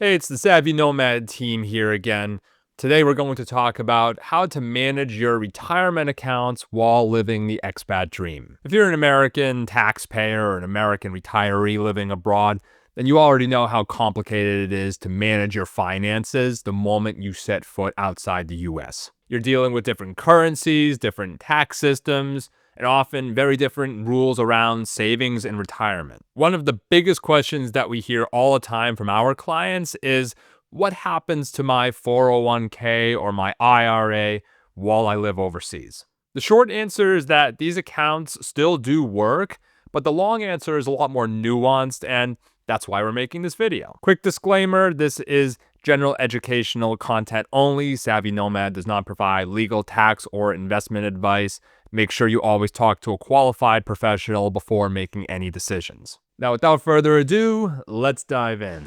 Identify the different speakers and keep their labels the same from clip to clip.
Speaker 1: Hey, it's the Savvy Nomad team here again. Today we're going to talk about how to manage your retirement accounts while living the expat dream. If you're an American taxpayer or an American retiree living abroad, then you already know how complicated it is to manage your finances the moment you set foot outside the US. You're dealing with different currencies, different tax systems, and often very different rules around savings and retirement. One of the biggest questions that we hear all the time from our clients is, what happens to my 401k or my IRA while I live overseas? The short answer is that these accounts still do work, but the long answer is a lot more nuanced, and that's why we're making this video. Quick disclaimer, this is general educational content only. Savvy Nomad does not provide legal, tax, or investment advice. Make sure you always talk to a qualified professional before making any decisions. Now, without further ado, let's dive in.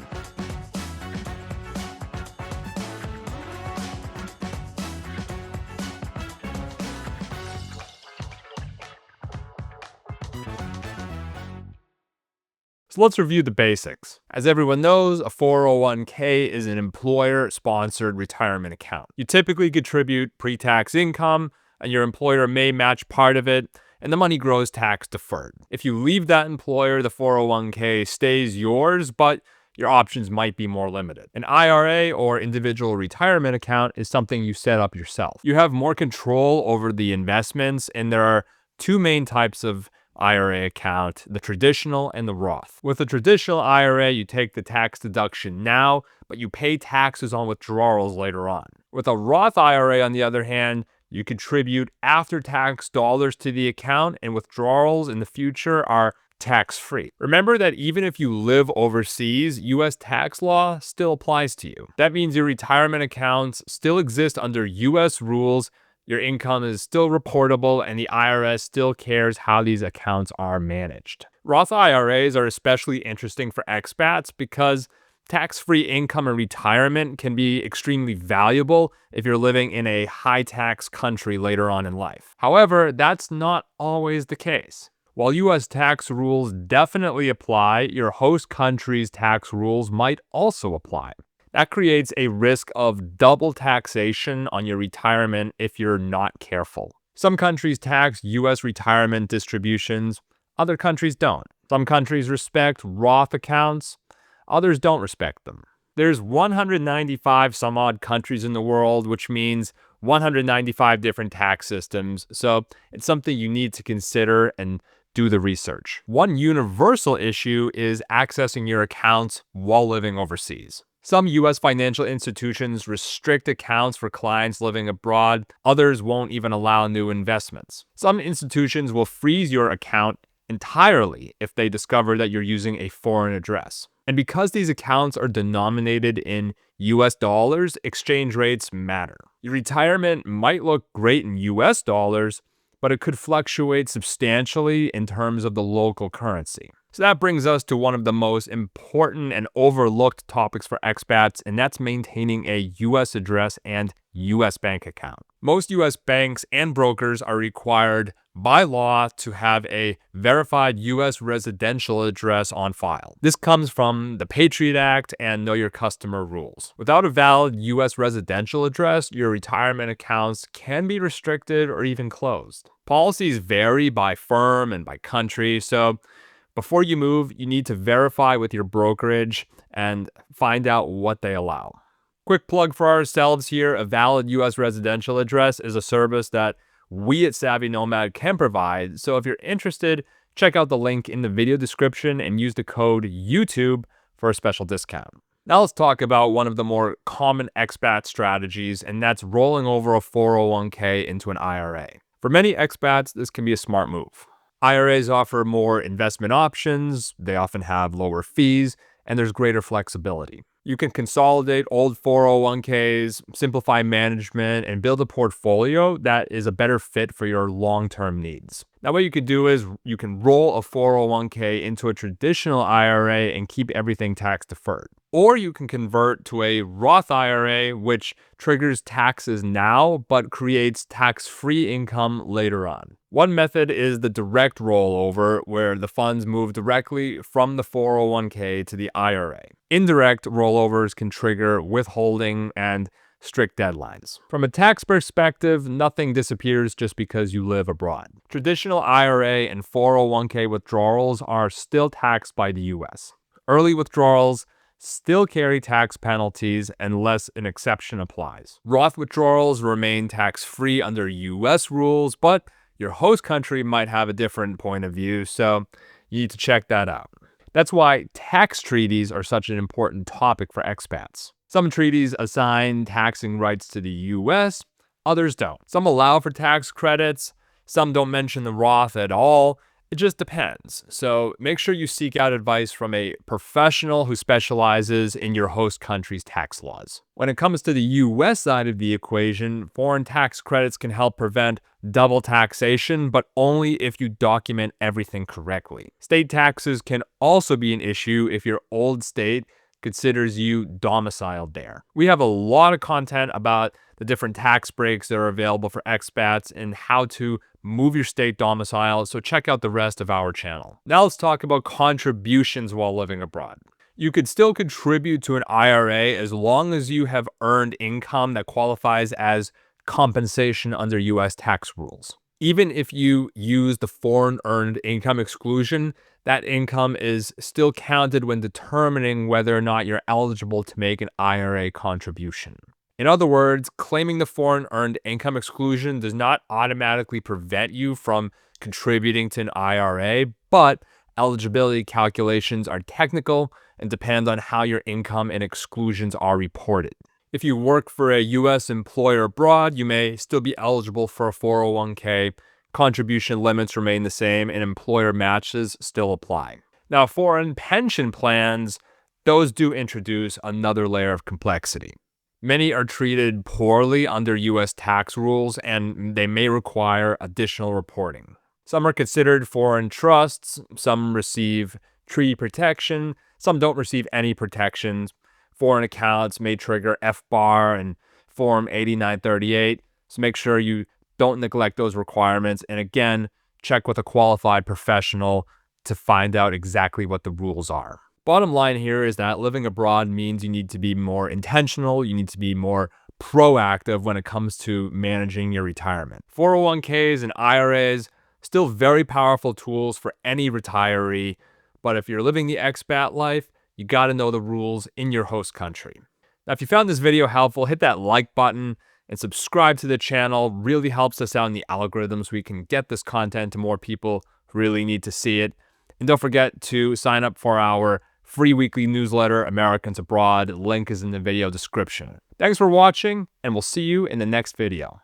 Speaker 1: So let's review the basics. As everyone knows, a 401k is an employer-sponsored retirement account. You typically contribute pre-tax income, and your employer may match part of it, and the money grows tax deferred. If you leave that employer, the 401k stays yours, but your options might be more limited. An IRA, or individual retirement account, is something you set up yourself. You have more control over the investments, and there are two main types of IRA account, the traditional and the Roth. With a traditional IRA, you take the tax deduction now, but you pay taxes on withdrawals later on. With a Roth IRA, on the other hand, you contribute after-tax dollars to the account, and withdrawals in the future are tax-free. Remember that even if you live overseas, US tax law still applies to you. That means your retirement accounts still exist under US rules, your income is still reportable, and the IRS still cares how these accounts are managed. Roth IRAs are especially interesting for expats because tax-free income in retirement can be extremely valuable if you're living in a high-tax country later on in life. However, that's not always the case. While US tax rules definitely apply, your host country's tax rules might also apply. That creates a risk of double taxation on your retirement if you're not careful. Some countries tax US retirement distributions, other countries don't. Some countries respect Roth accounts, others don't respect them. There's 195 some odd countries in the world, which means 195 different tax systems, so it's something you need to consider and do the research. One universal issue is accessing your accounts while living overseas. Some US financial institutions restrict accounts for clients living abroad. Others won't even allow new investments. Some institutions will freeze your account entirely if they discover that you're using a foreign address. And because these accounts are denominated in US dollars, exchange rates matter. Your retirement might look great in US dollars, but it could fluctuate substantially in terms of the local currency. So that brings us to one of the most important and overlooked topics for expats, and that's maintaining a US address and US bank account. Most US banks and brokers are required by law to have a verified US residential address on file. This comes from the Patriot Act and Know Your Customer rules. Without a valid US residential address, your retirement accounts can be restricted or even closed. Policies vary by firm and by country, so before you move, you need to verify with your brokerage and find out what they allow. Quick plug for ourselves here, a valid US residential address is a service that we at Savvy Nomad can provide, so if you're interested, check out the link in the video description and use the code YouTube for a special discount. Now let's talk about one of the more common expat strategies, and that's rolling over a 401k into an IRA. For many expats, this can be a smart move. IRAs offer more investment options, they often have lower fees, and there's greater flexibility. You can consolidate old 401ks, simplify management, and build a portfolio that is a better fit for your long-term needs. Now, what you could do is you can roll a 401k into a traditional IRA and keep everything tax deferred. Or you can convert to a Roth IRA, which triggers taxes now but creates tax-free income later on. One method is the direct rollover, where the funds move directly from the 401k to the IRA. Indirect rollovers can trigger withholding and strict deadlines. From a tax perspective, nothing disappears just because you live abroad. Traditional IRA and 401k withdrawals are still taxed by the US. Early withdrawals still carry tax penalties unless an exception applies. Roth withdrawals remain tax-free under US rules, but your host country might have a different point of view, so you need to check that out. That's why tax treaties are such an important topic for expats. Some treaties assign taxing rights to the US, others don't. Some allow for tax credits, some don't mention the Roth at all. It just depends. So make sure you seek out advice from a professional who specializes in your host country's tax laws. When it comes to the US side of the equation, foreign tax credits can help prevent double taxation, but only if you document everything correctly. State taxes can also be an issue if your old state considers you domiciled there. We have a lot of content about the different tax breaks that are available for expats and how to move your state domicile, so check out the rest of our channel. Now let's talk about contributions while living abroad. You could still contribute to an IRA as long as you have earned income that qualifies as compensation under US tax rules. Even if you use the foreign earned income exclusion, that income is still counted when determining whether or not you're eligible to make an IRA contribution. In other words, claiming the foreign earned income exclusion does not automatically prevent you from contributing to an IRA, but eligibility calculations are technical and depend on how your income and exclusions are reported. If you work for a US employer abroad, you may still be eligible for a 401k. Contribution limits remain the same and employer matches still apply. Now, foreign pension plans, those do introduce another layer of complexity. Many are treated poorly under US tax rules and they may require additional reporting. Some are considered foreign trusts, some receive treaty protection, some don't receive any protections. Foreign accounts may trigger afar and Form 8938, so make sure you don't neglect those requirements. And again, check with a qualified professional to find out exactly what the rules are. Bottom line here is that living abroad means you need to be more intentional, you need to be more proactive when it comes to managing your retirement. 401ks and IRAs, still very powerful tools for any retiree, but if you're living the expat life, you got to know the rules in your host country. Now, if you found this video helpful, hit that like button and subscribe to the channel. Really helps us out in the algorithms. We can get this content to more people who really need to see it. And don't forget to sign up for our free weekly newsletter, Americans Abroad. Link is in the video description. Thanks for watching, and we'll see you in the next video.